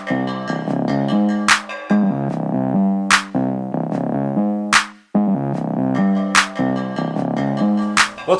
What's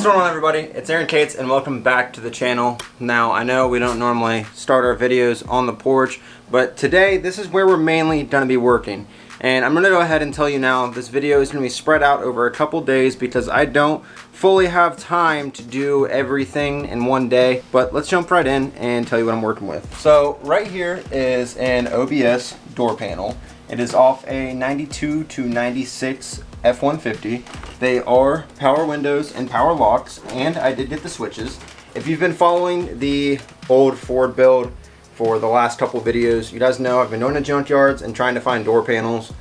going on, everybody? It's Aaron Cates and welcome back to the channel. Now, I know we don't normally start our videos on the porch, but today this is where we're mainly going to be working. And I'm going to go ahead and tell you now, this video is going to be spread out over a couple days because I don't fully have time to do everything in one day. But let's jump right in and tell you what I'm working with. So right here is an OBS door panel. It is off a 92 to 96 F-150. They are power windows and power locks, and I did get the switches. If you've been following the old Ford build for the last couple videos, you guys know I've been going to junkyards and trying to find door panels.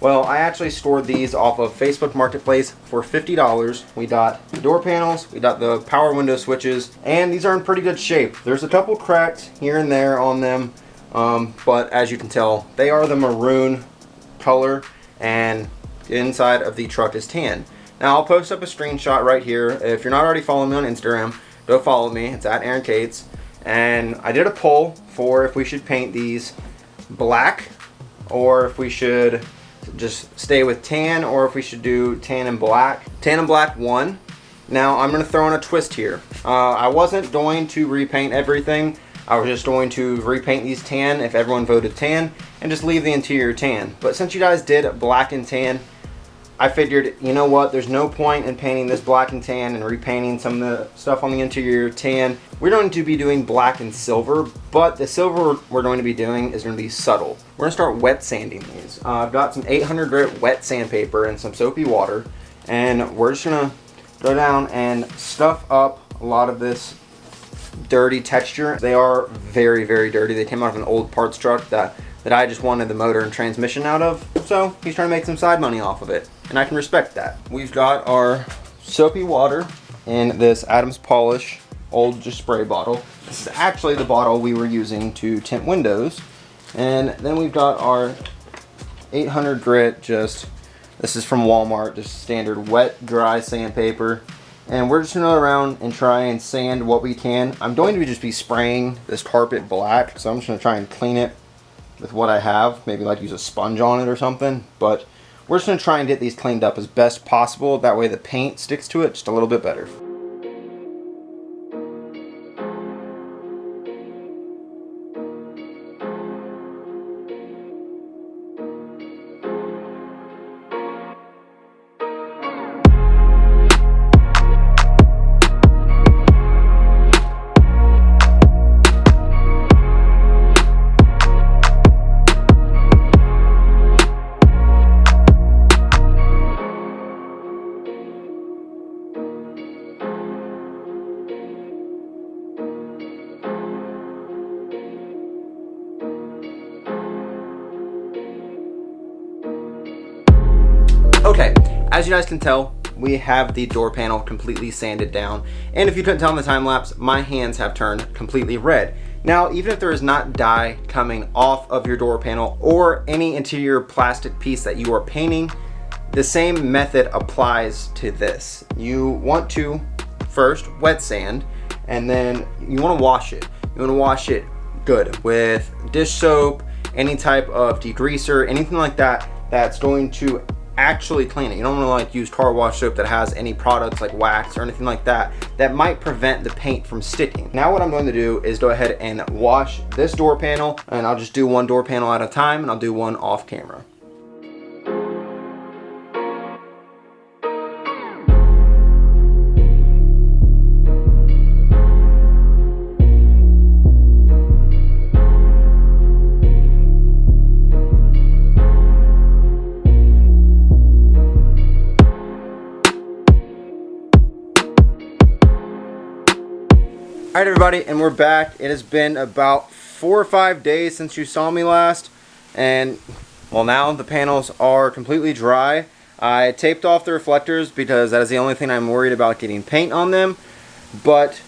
Well, I actually stored these off of Facebook Marketplace for $50. We got the door panels, we got the power window switches, and these are in pretty good shape. There's a couple cracks here and there on them, but as you can tell, they are the maroon color, and the inside of the truck is tan. Now, I'll post up a screenshot right here. If you're not already following me on Instagram, go follow me. It's at Aaron Cates. And I did a poll for if we should paint these black, or if we should just stay with tan, or if we should do tan and black. Tan and black won. Now, I'm going to throw in a twist here. I wasn't going to repaint everything. I was just going to repaint these tan if everyone voted tan, and just leave the interior tan. But since you guys did black and tan, I figured, you know what, there's no point in painting this black and tan and repainting some of the stuff on the interior tan. We're going to be doing black and silver, but the silver we're going to be doing is going to be subtle. We're going to start wet sanding these. I've got some 800 grit wet sandpaper and some soapy water, and we're just going to go down and stuff up a lot of this dirty texture. They are very, very dirty. They came out of an old parts truck that I just wanted the motor and transmission out of, so he's trying to make some side money off of it, and I can respect that. We've got our soapy water in this Adams Polish old just spray bottle. This is actually the bottle we were using to tint windows. And then we've got our 800 grit, this is from Walmart, just standard wet dry sandpaper. And we're just gonna go around and try and sand what we can. I'm going to just be spraying this carpet black, so I'm just gonna try and clean it with what I have, maybe like use a sponge on it or something. But we're just going to try and get these cleaned up as best possible. That way the paint sticks to it just a little bit better. Okay, as you guys can tell, we have the door panel completely sanded down, and if you couldn't tell in the time lapse, my hands have turned completely red. Now, even if there is not dye coming off of your door panel or any interior plastic piece that you are painting, the same method applies to this. You want to first wet sand, and then you want to wash it. You want to wash it good with dish soap, any type of degreaser, anything like that that's going to actually clean it. You don't want to like use car wash soap that has any products like wax or anything like that that might prevent the paint from sticking. Now what I'm going to do is go ahead and wash this door panel, and I'll just do one door panel at a time, and I'll do one off camera. Alright everybody, and we're back. It has been about 4 or 5 days since you saw me last, and well, now the panels are completely dry. I taped off the reflectors because that is the only thing I'm worried about getting paint on them, but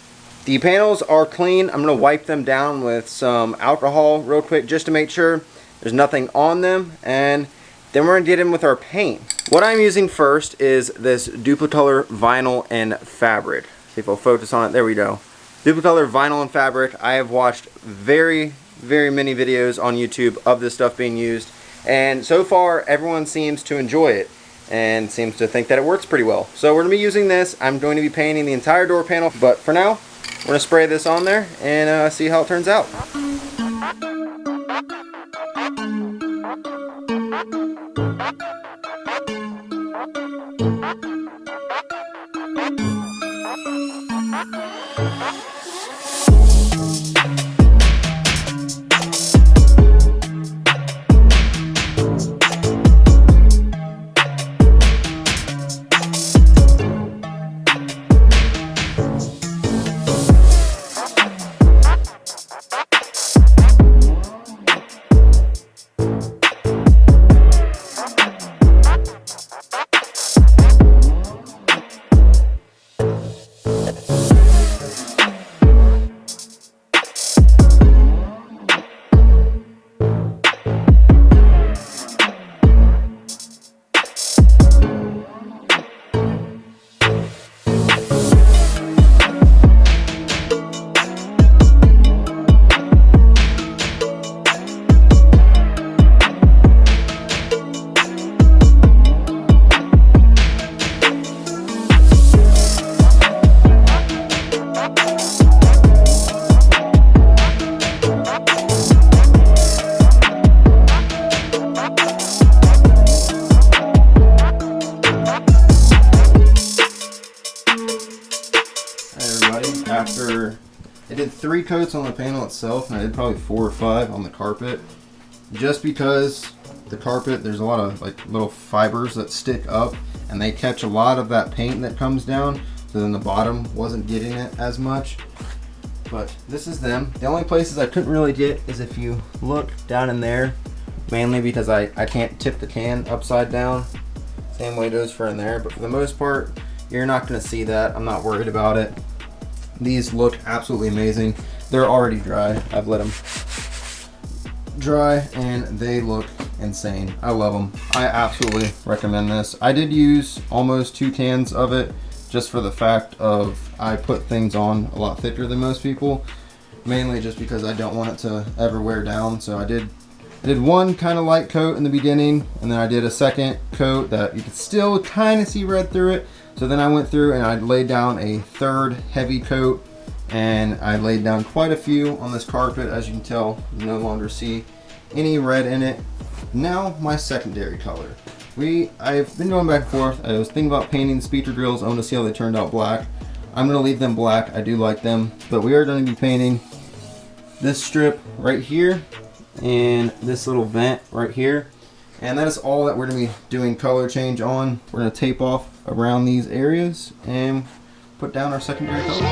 the panels are clean. I'm going to wipe them down with some alcohol real quick just to make sure there's nothing on them, and then we're going to get in with our paint. What I'm using first is this Duplicolor vinyl and fabric. See if I'll focus on it. There we go. Duplicolor vinyl and fabric. I have watched very very many videos on YouTube of this stuff being used, and so far everyone seems to enjoy it and seems to think that it works pretty well. So we're going to be using this. I'm going to be painting the entire door panel, but for now we're going to spray this on there and see how it turns out. After I did 3 coats on the panel itself, and I did probably 4 or 5 on the carpet, just because the carpet, there's a lot of like little fibers that stick up and they catch a lot of that paint that comes down, so then the bottom wasn't getting it as much. But this is them. The only places I couldn't really get is if you look down in there, mainly because I can't tip the can upside down. Same way it goes for in there, but for the most part you're not going to see that. I'm not worried about it. These look absolutely amazing. They're already dry. I've let them dry and they look insane. I love them. I absolutely recommend this. I did use almost 2 cans of it just for the fact of I put things on a lot thicker than most people, mainly just because I don't want it to ever wear down. So I did one kind of light coat in the beginning, and then I did a second coat that you could still kind of see red through it. So then I went through and I laid down a 3rd heavy coat, and I laid down quite a few on this carpet. As you can tell, you no longer see any red in it. Now my secondary color. I've been going back and forth. I was thinking about painting the speaker grills. I want to see how they turned out black. I'm going to leave them black. I do like them, but we are going to be painting this strip right here and this little vent right here. And that is all that we're going to be doing color change on. We're going to tape off around these areas and put down our secondary color.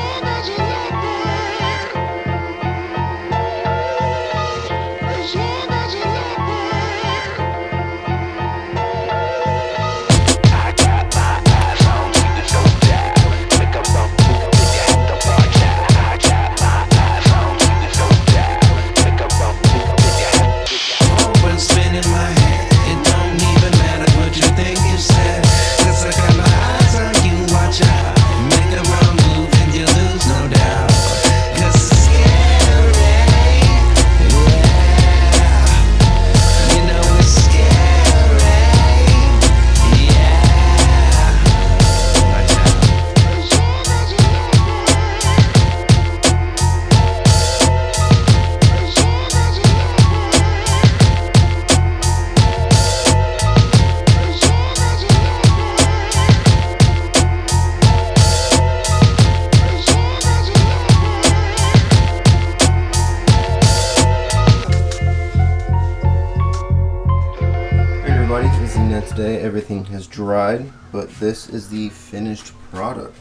It's the next day. Everything has dried, but this is the finished product.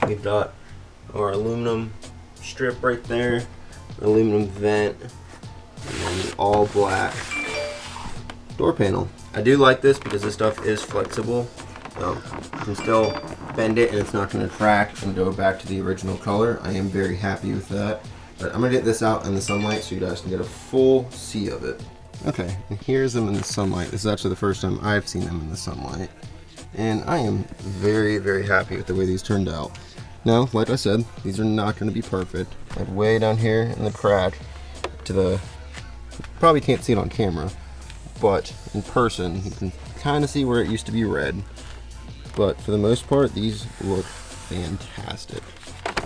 We've got our aluminum strip right there, aluminum vent, and then the all black door panel. I do like this because this stuff is flexible, so you can still bend it and it's not going to crack and go back to the original color. I am very happy with that. But I'm going to get this out in the sunlight so you guys can get a full see of it. Okay, and here's them in the sunlight. This is actually the first time I've seen them in the sunlight. And I am very, very happy with the way these turned out. Now, like I said, these are not going to be perfect. Like way down here in the crack, to the, probably can't see it on camera, but in person you can kind of see where it used to be red. But for the most part, these look fantastic.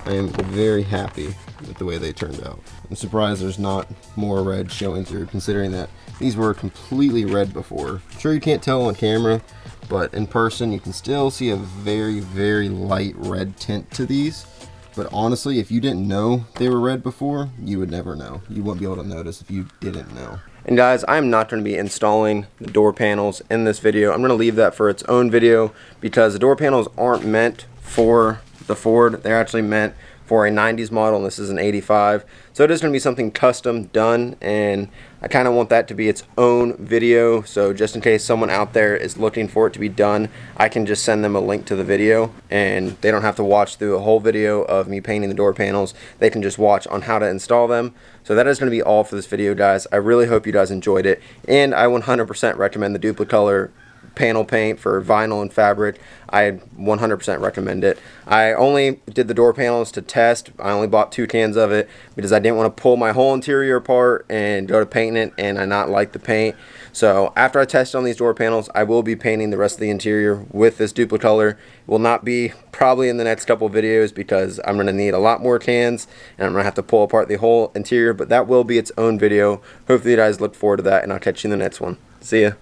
I am very happy with the way they turned out. I'm surprised there's not more red showing through, considering that these were completely red before. Sure, you can't tell on camera, but in person you can still see a very, very light red tint to these. But honestly, if you didn't know they were red before, you would never know. You wouldn't be able to notice if you didn't know. And guys, I'm not going to be installing the door panels in this video. I'm going to leave that for its own video, because the door panels aren't meant for the Ford. They're actually meant for a 90s model, and this is an 85. So it is going to be something custom done, and I kind of want that to be its own video. So just in case someone out there is looking for it to be done, I can just send them a link to the video, and they don't have to watch through a whole video of me painting the door panels. They can just watch on how to install them. So that is going to be all for this video, guys. I really hope you guys enjoyed it, and I 100% recommend the Duplicolor panel paint for vinyl and fabric. I 100% recommend it. I only did the door panels to test. I only bought 2 cans of it because I didn't want to pull my whole interior apart and go to painting it and I not like the paint. So after I test on these door panels, I will be painting the rest of the interior with this Duplicolor. It will not be probably in the next couple of videos because I'm going to need a lot more cans and I'm going to have to pull apart the whole interior, but that will be its own video. Hopefully you guys look forward to that, and I'll catch you in the next one. See ya.